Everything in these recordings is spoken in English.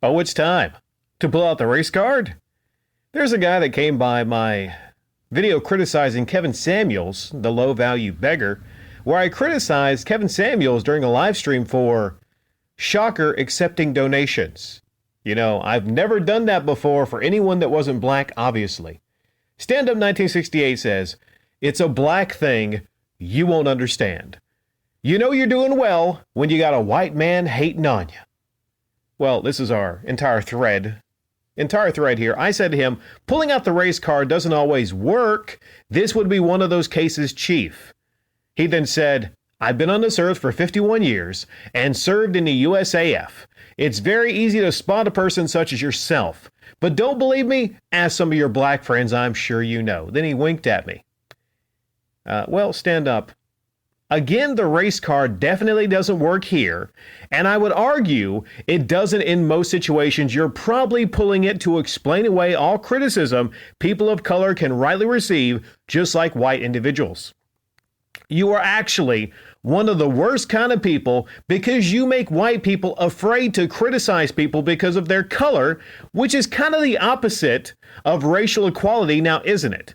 Oh, it's time to pull out the race card. There's a guy that came by my video criticizing Kevin Samuels, the low value beggar, where I criticized Kevin Samuels during a live stream for, shocker, accepting donations. You know, I've never done that before for anyone that wasn't black, obviously. Stand Up 1968 says, it's a black thing you won't understand. You know you're doing well when you got a white man hating on you. Well, this is our entire thread here. I said to him, pulling out the race card doesn't always work. This would be one of those cases, Chief. He then said, I've been on this earth for 51 years and served in the USAF. It's very easy to spot a person such as yourself. But don't believe me? Ask some of your black friends, I'm sure you know. Then he winked at me. Well, stand up. Again, the race card definitely doesn't work here, and I would argue it doesn't in most situations. You're probably pulling it to explain away all criticism people of color can rightly receive, just like white individuals. You are actually one of the worst kind of people because you make white people afraid to criticize people because of their color, which is kind of the opposite of racial equality now, isn't it?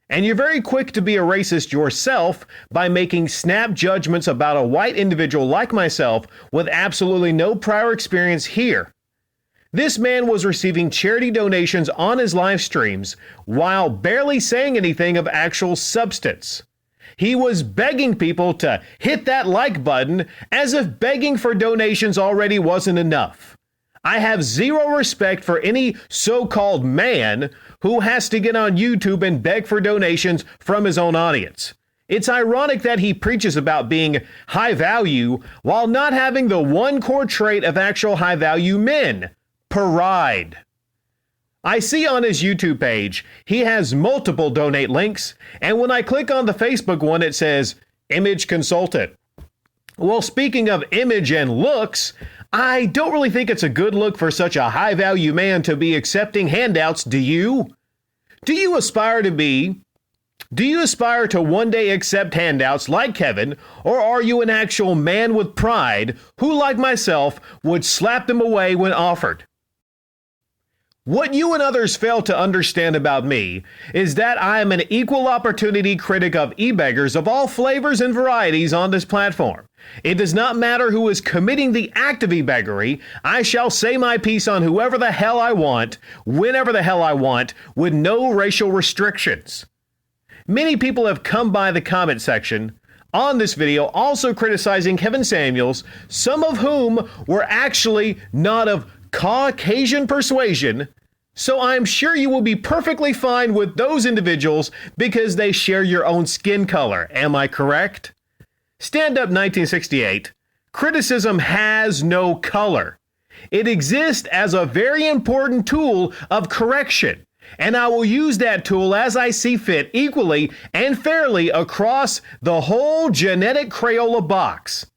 And you're very quick to be a racist yourself by making snap judgments about a white individual like myself with absolutely no prior experience here. This man was receiving charity donations on his live streams while barely saying anything of actual substance. He was begging people to hit that like button as if begging for donations already wasn't enough. I have zero respect for any so-called man who has to get on YouTube and beg for donations from his own audience. It's ironic that he preaches about being high value while not having the one core trait of actual high value men, pride. I see on his YouTube page, he has multiple donate links, and when I click on the Facebook one, it says image consultant. Well, speaking of image and looks, I don't really think it's a good look for such a high value man to be accepting handouts, do you? Do you aspire to one day accept handouts like Kevin, or are you an actual man with pride who, like myself, would slap them away when offered? What you and others fail to understand about me is that I am an equal opportunity critic of e-beggars of all flavors and varieties on this platform. It does not matter who is committing the act of e-beggery. I shall say my piece on whoever the hell I want, whenever the hell I want, with no racial restrictions. Many people have come by the comment section on this video also criticizing Kevin Samuels, some of whom were actually not of Caucasian persuasion, so I'm sure you will be perfectly fine with those individuals because they share your own skin color. Am I correct? Stand Up 1968. Criticism has no color. It exists as a very important tool of correction, and I will use that tool as I see fit equally and fairly across the whole genetic Crayola box.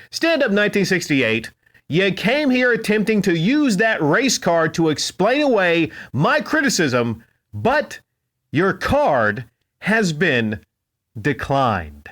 Stand Up 1968. You came here attempting to use that race card to explain away my criticism, but your card has been declined.